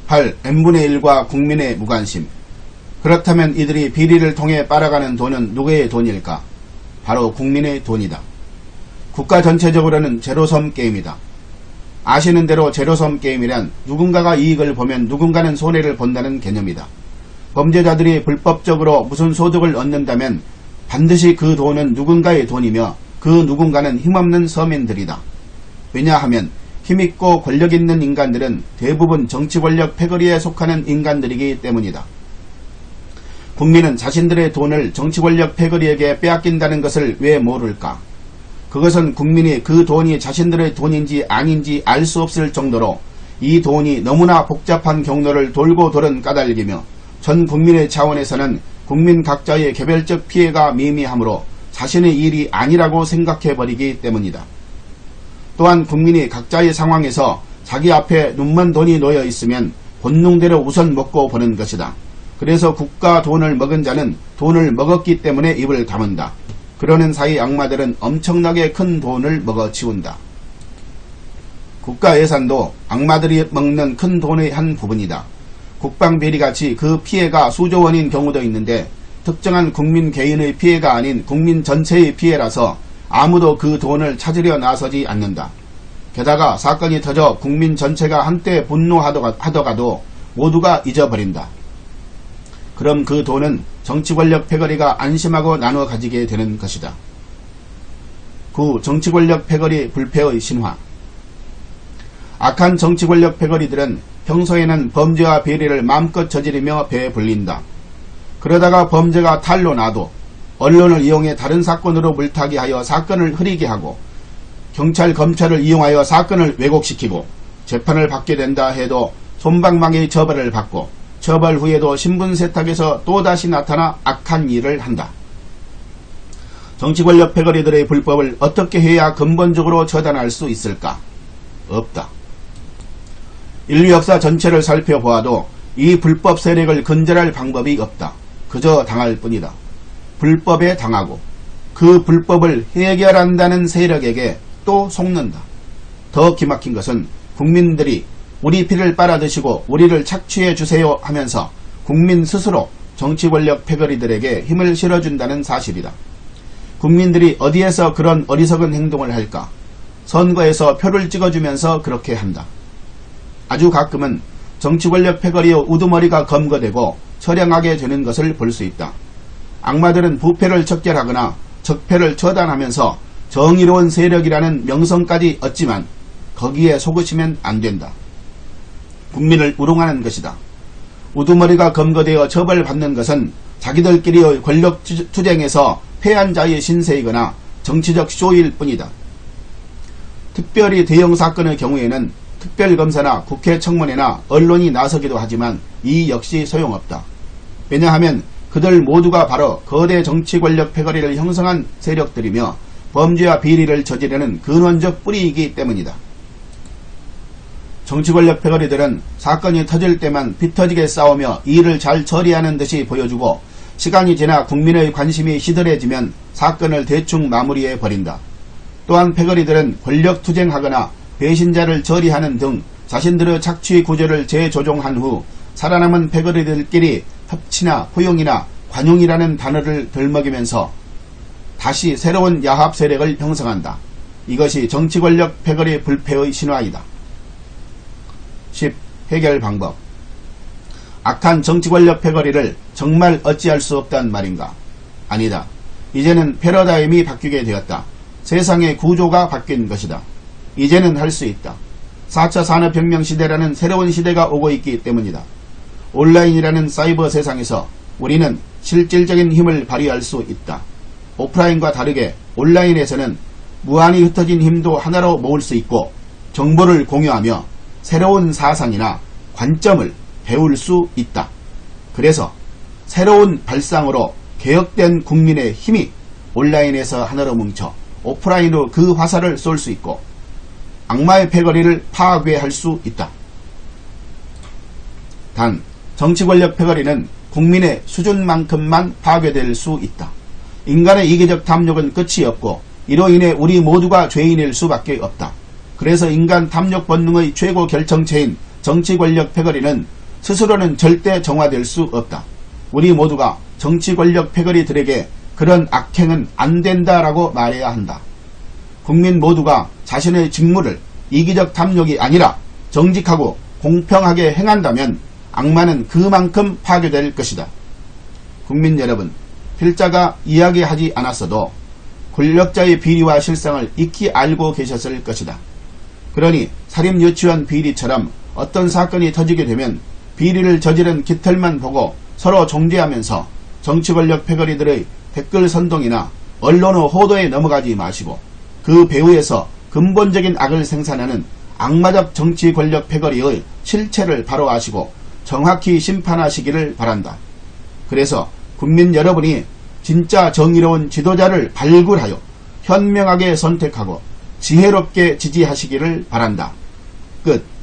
8. n분의 1과 국민의 무관심. 그렇다면 이들이 비리를 통해 빨아가는 돈은 누구의 돈일까? 바로 국민의 돈이다. 국가 전체적으로는 제로섬 게임이다. 아시는 대로 제로섬 게임이란 누군가가 이익을 보면 누군가는 손해를 본다는 개념이다. 범죄자들이 불법적으로 무슨 소득을 얻는다면 반드시 그 돈은 누군가의 돈이며 그 누군가는 힘없는 서민들이다. 왜냐하면 힘있고 권력있는 인간들은 대부분 정치권력 패거리에 속하는 인간들이기 때문이다. 국민은 자신들의 돈을 정치권력 패거리에게 빼앗긴다는 것을 왜 모를까? 그것은 국민이 그 돈이 자신들의 돈인지 아닌지 알 수 없을 정도로 이 돈이 너무나 복잡한 경로를 돌고 도는 까닭이며 전 국민의 차원에서는 국민 각자의 개별적 피해가 미미하므로 자신의 일이 아니라고 생각해버리기 때문이다. 또한 국민이 각자의 상황에서 자기 앞에 눈먼 돈이 놓여 있으면 본능대로 우선 먹고 보는 것이다. 그래서 국가 돈을 먹은 자는 돈을 먹었기 때문에 입을 다문다. 그러는 사이 악마들은 엄청나게 큰 돈을 먹어치운다. 국가 예산도 악마들이 먹는 큰 돈의 한 부분이다. 국방비리같이 그 피해가 수조 원인 경우도 있는데 특정한 국민 개인의 피해가 아닌 국민 전체의 피해라서 아무도 그 돈을 찾으려 나서지 않는다. 게다가 사건이 터져 국민 전체가 한때 분노하더라도 모두가 잊어버린다. 그럼 그 돈은 정치권력 패거리가 안심하고 나눠 가지게 되는 것이다. 9. 정치권력 패거리 불패의 신화. 악한 정치권력 패거리들은 평소에는 범죄와 비리를 마음껏 저지르며 배에 불린다. 그러다가 범죄가 탈로 나도 언론을 이용해 다른 사건으로 물타기 하여 사건을 흐리게 하고 경찰, 검찰을 이용하여 사건을 왜곡시키고 재판을 받게 된다 해도 솜방망이 처벌을 받고 처벌 후에도 신분 세탁에서 또다시 나타나 악한 일을 한다. 정치권력 패거리들의 불법을 어떻게 해야 근본적으로 처단할 수 있을까? 없다. 인류 역사 전체를 살펴보아도 이 불법 세력을 근절할 방법이 없다. 그저 당할 뿐이다. 불법에 당하고 그 불법을 해결한다는 세력에게 또 속는다. 더 기막힌 것은 국민들이 우리 피를 빨아드시고 우리를 착취해 주세요 하면서 국민 스스로 정치 권력 패거리들에게 힘을 실어준다는 사실이다. 국민들이 어디에서 그런 어리석은 행동을 할까? 선거에서 표를 찍어주면서 그렇게 한다. 아주 가끔은 정치 권력 패거리의 우두머리가 검거되고 처량하게 되는 것을 볼 수 있다. 악마들은 부패를 척결하거나 적폐를 처단하면서 정의로운 세력이라는 명성까지 얻지만 거기에 속으시면 안 된다. 국민을 우롱하는 것이다. 우두머리가 검거되어 처벌받는 것은 자기들끼리의 권력 투쟁에서 패한 자의 신세이거나 정치적 쇼일 뿐이다. 특별히 대형 사건의 경우에는 특별검사나 국회 청문회나 언론이 나서기도 하지만 이 역시 소용없다. 왜냐하면 그들 모두가 바로 거대 정치 권력 패거리를 형성한 세력들이며 범죄와 비리를 저지르는 근원적 뿌리이기 때문이다. 정치 권력 패거리들은 사건이 터질 때만 피터지게 싸우며 일을 잘 처리하는 듯이 보여주고 시간이 지나 국민의 관심이 시들해지면 사건을 대충 마무리해 버린다. 또한 패거리들은 권력 투쟁하거나 배신자를 처리하는 등 자신들의 착취 구조를 재조종한 후 살아남은 패거리들끼리 협치나 포용이나 관용이라는 단어를 들먹이면서 다시 새로운 야합 세력을 형성한다. 이것이 정치 권력 패거리 불패의 신화이다. 10. 해결 방법. 악한 정치 권력 패거리를 정말 어찌할 수 없단 말인가? 아니다. 이제는 패러다임이 바뀌게 되었다. 세상의 구조가 바뀐 것이다. 이제는 할 수 있다. 4차 산업혁명 시대라는 새로운 시대가 오고 있기 때문이다. 온라인이라는 사이버 세상에서 우리는 실질적인 힘을 발휘할 수 있다. 오프라인과 다르게 온라인에서는 무한히 흩어진 힘도 하나로 모을 수 있고 정보를 공유하며 새로운 사상이나 관점을 배울 수 있다. 그래서 새로운 발상으로 개혁된 국민의 힘이 온라인에서 하나로 뭉쳐 오프라인으로 그 화살을 쏠 수 있고 악마의 패거리를 파괴할 수 있다. 단 정치 권력 패거리는 국민의 수준만큼만 파괴될 수 있다. 인간의 이기적 탐욕은 끝이 없고 이로 인해 우리 모두가 죄인일 수밖에 없다. 그래서 인간 탐욕 본능의 최고 결정체인 정치 권력 패거리는 스스로는 절대 정화될 수 없다. 우리 모두가 정치 권력 패거리들에게 그런 악행은 안 된다라고 말해야 한다. 국민 모두가 자신의 직무를 이기적 탐욕이 아니라 정직하고 공평하게 행한다면 악마는 그만큼 파괴될 것이다. 국민 여러분, 필자가 이야기하지 않았어도 권력자의 비리와 실상을 익히 알고 계셨을 것이다. 그러니 살인 유치원 비리처럼 어떤 사건이 터지게 되면 비리를 저지른 깃털만 보고 서로 정죄하면서 정치 권력 패거리들의 댓글 선동이나 언론의 호도에 넘어가지 마시고 그 배후에서 근본적인 악을 생산하는 악마적 정치 권력 패거리의 실체를 바로 아시고 정확히 심판하시기를 바란다. 그래서 국민 여러분이 진짜 정의로운 지도자를 발굴하여 현명하게 선택하고 지혜롭게 지지하시기를 바란다. 끝.